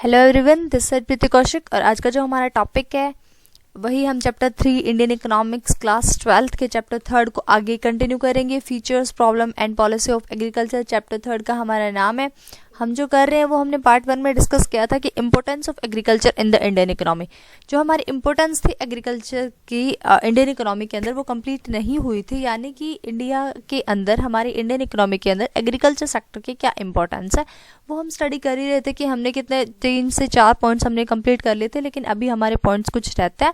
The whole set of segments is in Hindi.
हेलो एवरीवन, दिस इज प्रीति कौशिक और आज का जो हमारा टॉपिक है वही हम chapter 3 Indian economics class 12th के चैप्टर 3 को आगे कंटिन्यू करेंगे। Features, problem and policy of agriculture chapter 3 का हमारा नाम है। हम जो कर रहे हैं वो हमने पार्ट 1 में डिस्कस किया था कि importance of agriculture in the Indian economy. जो हमारी इम्पोर्टेंस थी एग्रीकल्चर की इंडियन इकोनॉमी के अंदर वो कंप्लीट नहीं हुई थी, यानी कि इंडिया के अंदर हमारी इंडियन इकोनॉमी के अंदर एग्रीकल्चर सेक्टर की क्या इंपॉर्टेंस है वो हम स्टडी कर ही रहे थे कि हमने कितने 3 से 4 पॉइंट्स हमने कंप्लीट कर लिए थे, लेकिन अभी हमारे पॉइंट्स कुछ रहते हैं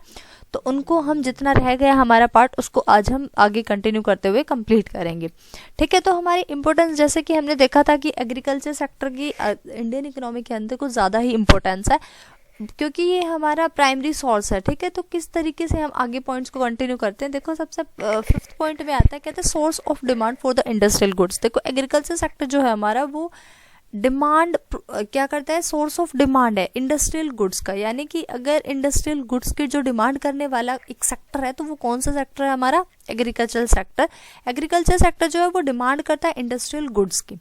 तो उनको हम जितना रह गया हमारा पार्ट उसको आज हम आगे कंटिन्यू करते हुए कंप्लीट करेंगे। ठीक है, तो हमारी इंपॉर्टेंस जैसे कि हमने देखा था कि एग्रीकल्चर सेक्टर की इंडियन इकोनॉमी के अंदर कुछ ज़्यादा ही इंपॉर्टेंस है क्योंकि ये हमारा प्राइमरी सोर्स है। ठीक है, तो किस तरीके से हम आगे पॉइंट्स को कंटिन्यू करते हैं। देखो सबसे 5th पॉइंट में आता है, कहते हैं source of demand for the industrial goods. देखो एग्रीकल्चर सेक्टर जो है हमारा वो डिमांड क्या करता है, सोर्स ऑफ डिमांड है इंडस्ट्रियल गुड्स का, यानी कि अगर इंडस्ट्रियल गुड्स की जो डिमांड करने वाला एक सेक्टर है तो वो कौन सा सेक्टर है हमारा, एग्रीकल्चर सेक्टर। एग्रीकल्चर सेक्टर जो है वो डिमांड करता है इंडस्ट्रियल गुड्स की।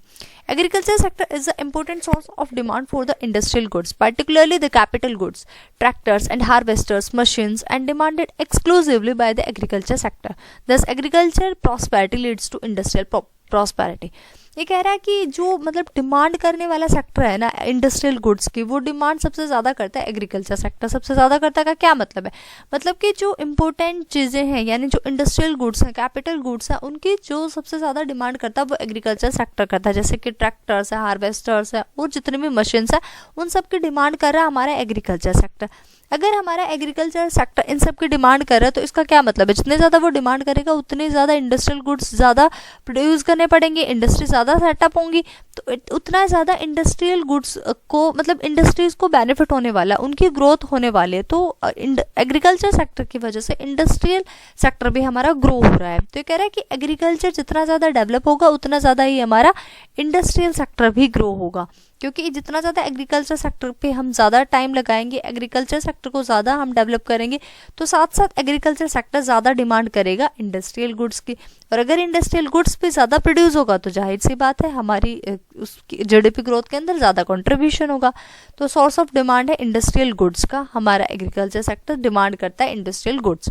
Agriculture sector is the important source of demand for the industrial goods, particularly the capital goods, tractors and harvesters, machines, and demanded exclusively by the agriculture sector. Thus, agriculture prosperity leads to industrial prosperity. ये कह रहा है कि जो मतलब डिमांड करने वाला सेक्टर है ना इंडस्ट्रियल गुड्स की, वो डिमांड सबसे ज़्यादा करता है एग्रीकल्चर सेक्टर सबसे ज़्यादा करता है। का क्या मतलब है, मतलब कि जो इम्पोर्टेंट चीज़ें हैं यानी जो इंडस्ट्रियल गुड्स हैं, कैपिटल गुड्स हैं, उनकी जो सबसे ज़्यादा डिमांड करता है वो एग्रीकल्चर सेक्टर करता है। जैसे कि ट्रैक्टर्स है, हार्वेस्टर्स है और जितने भी मशीन्स हैं उन सब की डिमांड कर रहा है हमारा एग्रीकल्चर सेक्टर। अगर हमारा एग्रीकल्चर सेक्टर इन सब की डिमांड कर रहा है तो इसका क्या मतलब है, जितने ज़्यादा वो डिमांड करेगा उतने ज़्यादा इंडस्ट्रियल गुड्स ज़्यादा प्रोड्यूस करने पड़ेंगे, इंडस्ट्री ज़्यादा सेटअप होंगी, तो उतना ज़्यादा इंडस्ट्रियल गुड्स को मतलब इंडस्ट्रीज़ को बेनिफिट होने वाला, उनकी ग्रोथ होने वाली है। तो एग्रीकल्चर सेक्टर की वजह से इंडस्ट्रियल सेक्टर भी हमारा ग्रो हो रहा है। तो ये कह रहा है कि एग्रीकल्चर जितना ज़्यादा डेवलप होगा उतना ज़्यादा ही हमारा इंडस्ट्रियल सेक्टर भी ग्रो होगा, क्योंकि जितना ज़्यादा एग्रीकल्चर सेक्टर पे हम ज़्यादा टाइम लगाएंगे, एग्रीकल्चर सेक्टर को ज़्यादा हम डेवलप करेंगे, तो साथ साथ एग्रीकल्चर सेक्टर ज़्यादा डिमांड करेगा इंडस्ट्रियल गुड्स की। और अगर इंडस्ट्रियल गुड्स भी ज़्यादा प्रोड्यूस होगा तो जाहिर सी बात है हमारी उसकी जीडीपी ग्रोथ के अंदर ज़्यादा कंट्रीब्यूशन होगा। तो सोर्स ऑफ डिमांड है इंडस्ट्रियल गुड्स का, हमारा एग्रीकल्चर सेक्टर डिमांड करता है इंडस्ट्रियल गुड्स।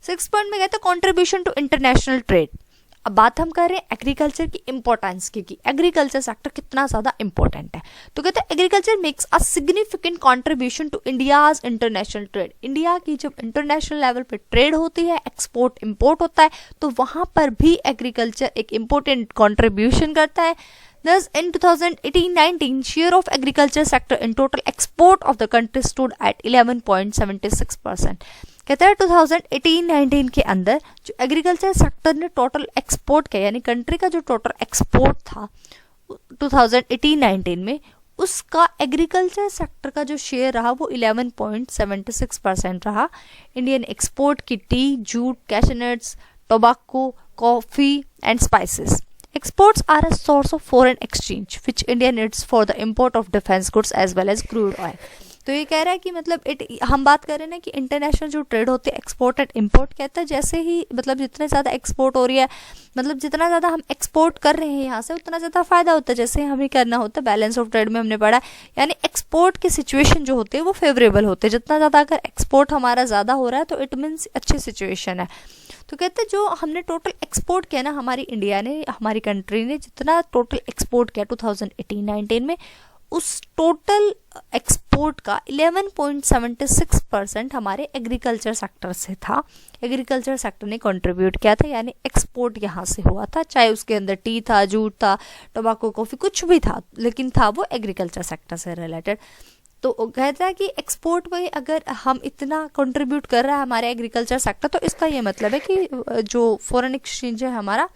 6 पॉइंट में कहते हैं कॉन्ट्रीब्यूशन टू इंटरनेशनल ट्रेड। अब बात हम कर रहे हैं एग्रीकल्चर की इंपॉर्टेंस की, एग्रीकल्चर सेक्टर कितना ज़्यादा इंपॉर्टेंट है। तो कहते हैं agriculture makes a significant contribution to India's international trade. India की जब इंटरनेशनल लेवल पे ट्रेड होती है, एक्सपोर्ट इंपोर्ट होता है, तो वहाँ पर भी एग्रीकल्चर एक इम्पोर्टेंट कंट्रीब्यूशन करता है। Thus, in 2018-19, share of agriculture sector in total export of the country stood at 11.76%. कहते हैं 2018-19 के अंदर जो एग्रीकल्चर सेक्टर ने टोटल एक्सपोर्ट किया, यानी कंट्री का जो टोटल एक्सपोर्ट था 2018-19 में, उसका एग्रीकल्चर सेक्टर का जो शेयर रहा वो 11.76% रहा। इंडियन एक्सपोर्ट की tea, jute, cashew nuts, tobacco, coffee and spices. Exports are a source of foreign exchange which India needs for the import of defense goods as well as crude oil. तो ये कह रहा है कि मतलब हम बात कर रहे हैं ना कि इंटरनेशनल जो ट्रेड होती है एक्सपोर्ट एंड इंपोर्ट, कहता है जैसे ही मतलब जितने ज़्यादा एक्सपोर्ट हो रही है, मतलब जितना ज़्यादा हम एक्सपोर्ट कर रहे हैं यहाँ से उतना ज़्यादा फ़ायदा होता है। जैसे हमें करना होता है बैलेंस ऑफ ट्रेड में हमने पढ़ा, यानी एक्सपोर्ट की सिचुएशन जो होती है वो फेवरेबल होते हैं। जितना ज़्यादा अगर एक्सपोर्ट हमारा ज़्यादा हो रहा है तो इट मीन्स अच्छी सिचुएशन है। तो कहते हैं जो हमने टोटल एक्सपोर्ट किया ना, हमारी इंडिया ने, हमारी कंट्री ने जितना टोटल एक्सपोर्ट किया 2018-19 में, उस टोटल एक्सपोर्ट का 11.76% हमारे एग्रीकल्चर सेक्टर से था। एग्रीकल्चर सेक्टर ने कंट्रीब्यूट किया था, यानी एक्सपोर्ट यहाँ से हुआ था, चाहे उसके अंदर टी था, जूट था, टोबैको, कॉफ़ी, कुछ भी था, लेकिन था वो एग्रीकल्चर सेक्टर से रिलेटेड। तो कहता है कि एक्सपोर्ट में अगर हम इतना कंट्रीब्यूट कर रहा है हमारे एग्रीकल्चर सेक्टर, तो इसका ये मतलब है कि जो फॉरेन एक्सचेंज है हमारा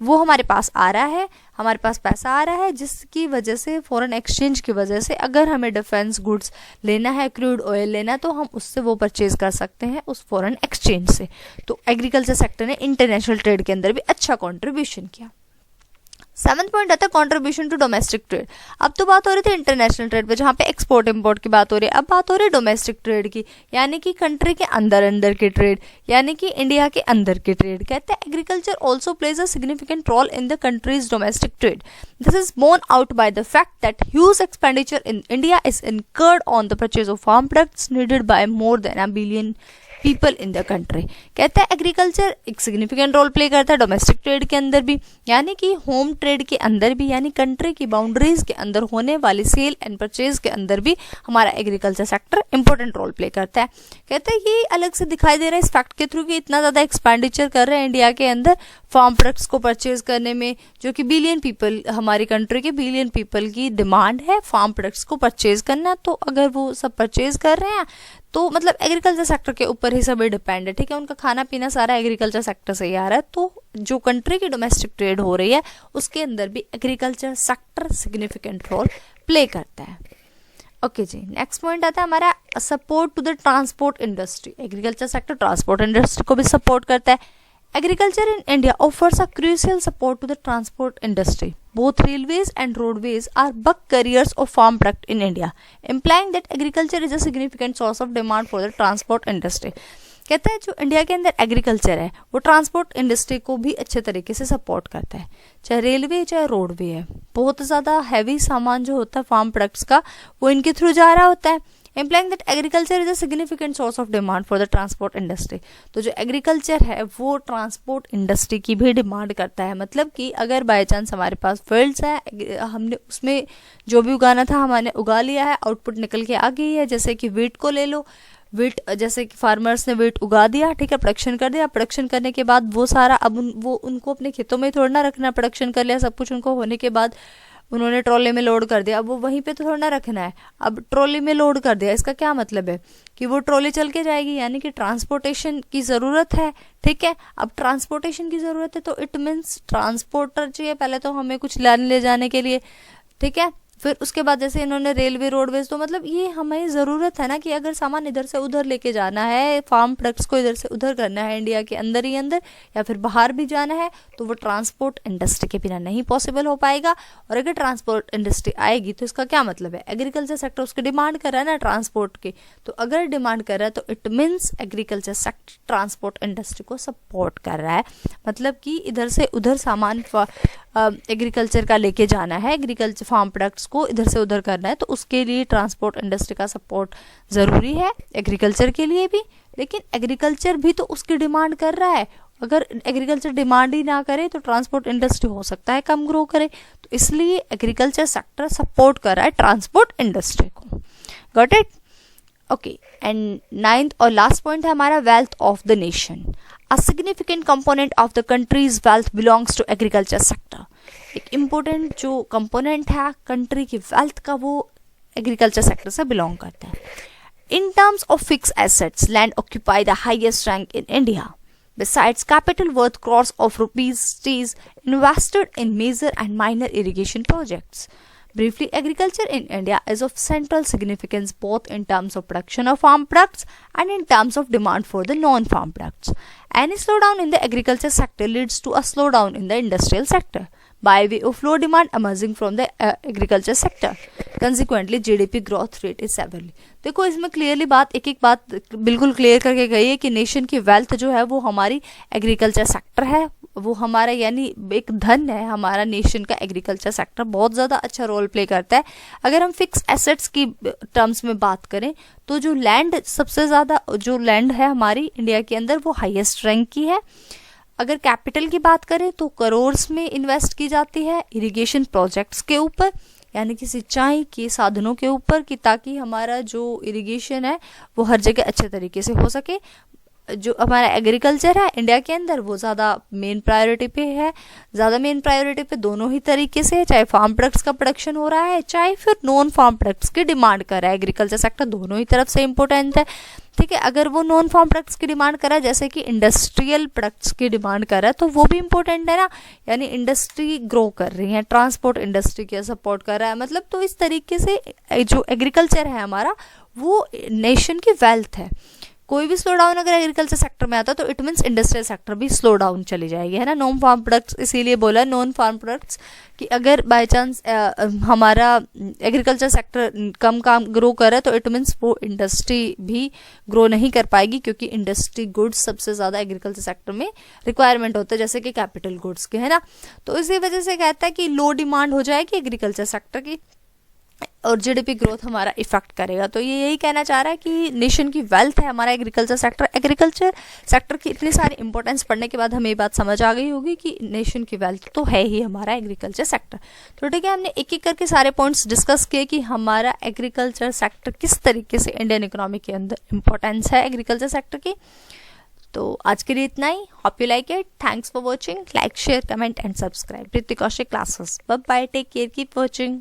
वो हमारे पास आ रहा है, हमारे पास पैसा आ रहा है, जिसकी वजह से फॉरेन एक्सचेंज की वजह से अगर हमें डिफेंस गुड्स लेना है, क्रूड ऑयल लेना है, तो हम उससे वो परचेज कर सकते हैं उस फॉरेन एक्सचेंज से। तो एग्रीकल्चर सेक्टर ने इंटरनेशनल ट्रेड के अंदर भी अच्छा कंट्रीब्यूशन किया। 7th पॉइंट आता है कंट्रीब्यूशन टू डोमेस्टिक ट्रेड। अब तो बात हो रही थी इंटरनेशनल ट्रेड पे, जहाँ पे एक्सपोर्ट इंपोर्ट की बात हो रही है। अब बात हो रही है डोमेस्टिक ट्रेड की, यानी कि कंट्री के अंदर अंदर की ट्रेड, यानी कि इंडिया के अंदर की ट्रेड। कहते हैं agriculture also plays a significant role in the country's domestic trade. This is borne out by the fact that huge expenditure in India is incurred on the purchase of farm products needed by more than 1 billion people in the country. कहते हैं एग्रीकल्चर एक सिग्निफिकेंट रोल प्ले करता है डोमेस्टिक ट्रेड के अंदर भी, यानी कि होम ट्रेड के अंदर भी, यानी कंट्री की बाउंड्रीज के अंदर होने वाली सेल एंड परचेज के अंदर भी हमारा agriculture sector important role play करता है। कहते हैं ये अलग से दिखाई दे रहा है इस फैक्ट के थ्रू कि इतना ज़्यादा एक्सपेंडिचर कर रहे हैं इंडिया के अंदर फार्म प्रोडक्ट्स को परचेज करने में, जो कि बिलियन पीपल, हमारी कंट्री के बिलियन पीपल की डिमांड है फार्म प्रोडक्ट्स को परचेज करना। तो अगर वो सब परचेज कर रहे हैं तो मतलब एग्रीकल्चर सेक्टर के ऊपर ही सभी डिपेंड है, ठीक है, उनका खाना पीना सारा एग्रीकल्चर सेक्टर से ही आ रहा है। तो जो कंट्री की डोमेस्टिक ट्रेड हो रही है उसके अंदर भी agriculture sector significant role play करता है। ओके जी, नेक्स्ट पॉइंट आता है हमारा support to the transport industry. Agriculture sector transport industry को भी सपोर्ट करता है। Agriculture in India offers a crucial support to the transport industry. Both railways and roadways are bulk carriers of farm product in India, implying that agriculture is a significant source of demand for the transport industry. कहता है जो इंडिया के अंदर एग्रीकल्चर है वो ट्रांसपोर्ट इंडस्ट्री को भी अच्छे तरीके से सपोर्ट करता है, चाहे रेलवे चाहे रोडवे है। बहुत ज़्यादा हैवी सामान जो होता है फार्म प्रोडक्ट्स का वो इनके थ्रू जा रहा होता है, implying that agriculture is a significant source of demand for the transport industry. तो जो एग्रीकल्चर है वो ट्रांसपोर्ट इंडस्ट्री की भी डिमांड करता है। मतलब कि अगर बाय चांस हमारे पास फील्ड्स है, हमने उसमें जो भी उगाना था हमने उगा लिया है, आउटपुट निकल के आ गई है। जैसे कि वीट को ले लो, वीट जैसे कि फार्मर्स ने वीट उगा दिया, ठीक है, प्रोडक्शन कर दिया। प्रोडक्शन करने के बाद वो सारा अब वो उनको अपने खेतों में थोड़ा ना रखना, प्रोडक्शन कर लिया सब कुछ उनको होने के बाद उन्होंने ट्रॉली में लोड कर दिया, अब वो वहीं पे तो थोड़ा ना रखना है, अब ट्रॉली में लोड कर दिया। इसका क्या मतलब है कि वो ट्रॉली चल के जाएगी, यानी कि ट्रांसपोर्टेशन की ज़रूरत है, ठीक है। अब ट्रांसपोर्टेशन की ज़रूरत है तो इट मीन्स ट्रांसपोर्टर चाहिए पहले तो हमें कुछ लाने ले जाने के लिए, ठीक है। फिर उसके बाद जैसे इन्होंने रेलवे रोडवेज, तो मतलब ये हमें ज़रूरत है ना कि अगर सामान इधर से उधर लेके जाना है, फार्म प्रोडक्ट्स को इधर से उधर करना है इंडिया के अंदर ही अंदर या फिर बाहर भी जाना है, तो वो ट्रांसपोर्ट इंडस्ट्री के बिना नहीं पॉसिबल हो पाएगा। और अगर ट्रांसपोर्ट इंडस्ट्री आएगी तो इसका क्या मतलब है, एग्रीकल्चर सेक्टर उसकी डिमांड कर रहा है ना ट्रांसपोर्ट की, तो अगर डिमांड कर रहा है तो it means agriculture sector transport industry को सपोर्ट कर रहा है। मतलब कि इधर से उधर सामान एग्रीकल्चर का लेके जाना है, एग्रीकल्चर फार्म प्रोडक्ट्स को इधर से उधर करना है, तो उसके लिए ट्रांसपोर्ट इंडस्ट्री का सपोर्ट ज़रूरी है एग्रीकल्चर के लिए भी। लेकिन एग्रीकल्चर भी तो उसकी डिमांड कर रहा है, अगर एग्रीकल्चर डिमांड ही ना करे तो ट्रांसपोर्ट इंडस्ट्री हो सकता है कम ग्रो करे, तो इसलिए एग्रीकल्चर सेक्टर सपोर्ट कर रहा है ट्रांसपोर्ट इंडस्ट्री को। Got it? Okay, and 9th और लास्ट पॉइंट है हमारा wealth of the nation. A significant component of the country's wealth belongs to agriculture sector. एक इम्पोर्टेंट जो कंपोनेंट है कंट्री की वेल्थ का वो एग्रीकल्चर सेक्टर से बिलोंग करता है। In terms of fixed assets, land occupy the highest rank in India. Besides, capital worth crores of rupees is invested in major and minor irrigation projects. Briefly, agriculture in India is of central significance both in terms of production of farm products and in terms of demand for the non-farm products. Any slowdown in the agriculture sector leads to a slowdown in the industrial sector by way of low demand emerging from the agriculture sector. Consequently, GDP growth rate is severely. देखो इसमें क्लियरली बात एक एक बात बिल्कुल क्लियर करके गई है कि नेशन की वेल्थ जो है वो हमारी एग्रीकल्चर सेक्टर है, वो हमारा यानी एक धन है हमारा नेशन का। एग्रीकल्चर सेक्टर बहुत ज़्यादा अच्छा रोल प्ले करता है। अगर हम फिक्स एसेट्स की टर्म्स में बात करें तो जो लैंड सबसे ज़्यादा जो लैंड है हमारी इंडिया के अंदर वो हाईएस्ट रैंक की है। अगर कैपिटल की बात करें तो करोर्स में इन्वेस्ट की जाती है इरिगेशन प्रोजेक्ट्स के ऊपर, यानी कि सिंचाई के साधनों के ऊपर, कि ताकि हमारा जो इरिगेशन है वो हर जगह अच्छे तरीके से हो सके। जो हमारा एग्रीकल्चर है इंडिया के अंदर वो ज़्यादा मेन प्रायोरिटी पे है, ज़्यादा मेन प्रायोरिटी पे दोनों ही तरीके से, चाहे फार्म प्रोडक्ट्स का प्रोडक्शन हो रहा है चाहे फिर नॉन फार्म प्रोडक्ट्स की डिमांड कर रहा है। एग्रीकल्चर सेक्टर दोनों ही तरफ से इम्पोर्टेंट है, ठीक है। अगर वो नॉन फार्म प्रोडक्ट्स की डिमांड कर रहा है जैसे कि इंडस्ट्रियल प्रोडक्ट्स की डिमांड कर रहा है तो वो भी इम्पोर्टेंट है ना, यानी इंडस्ट्री ग्रो कर रही है, ट्रांसपोर्ट इंडस्ट्री के सपोर्ट कर रहा है। मतलब तो इस तरीके से जो एग्रीकल्चर है हमारा वो नेशन की वेल्थ है। कोई भी स्लो डाउन अगर एग्रीकल्चर सेक्टर में आता है तो इट मीन्स इंडस्ट्रियल सेक्टर भी स्लो डाउन चली जाएगी, है ना। नॉन फार्म प्रोडक्ट्स इसीलिए बोला नॉन फार्म प्रोडक्ट्स कि अगर बाय चांस हमारा एग्रीकल्चर सेक्टर कम काम ग्रो करे तो इट मीन्स वो इंडस्ट्री भी ग्रो नहीं कर पाएगी, क्योंकि इंडस्ट्री गुड्स सबसे ज़्यादा एग्रीकल्चर सेक्टर में रिक्वायरमेंट होता है, जैसे कि कैपिटल गुड्स के, है ना। तो इसी वजह से कहता है कि लो डिमांड हो जाएगी एग्रीकल्चर सेक्टर की और जीडीपी ग्रोथ हमारा इफेक्ट करेगा। तो ये यही कहना चाह रहा है कि नेशन की वेल्थ है हमारा एग्रीकल्चर सेक्टर। एग्रीकल्चर सेक्टर की इतनी सारी इंपॉर्टेंस पढ़ने के बाद हमें ये बात समझ आ गई होगी कि नेशन की वेल्थ तो है ही हमारा एग्रीकल्चर सेक्टर। तो ठीक है, हमने एक एक करके सारे पॉइंट्स डिस्कस किए कि हमारा एग्रीकल्चर सेक्टर किस तरीके से इंडियन इकोनॉमी के अंदर इंपॉर्टेंस है एग्रीकल्चर सेक्टर की। तो आज के लिए इतना ही। Hope you like it. Thanks for watching. Like share comment and subscribe. Preeti Kaushik classes. Bye bye, take care, keep watching.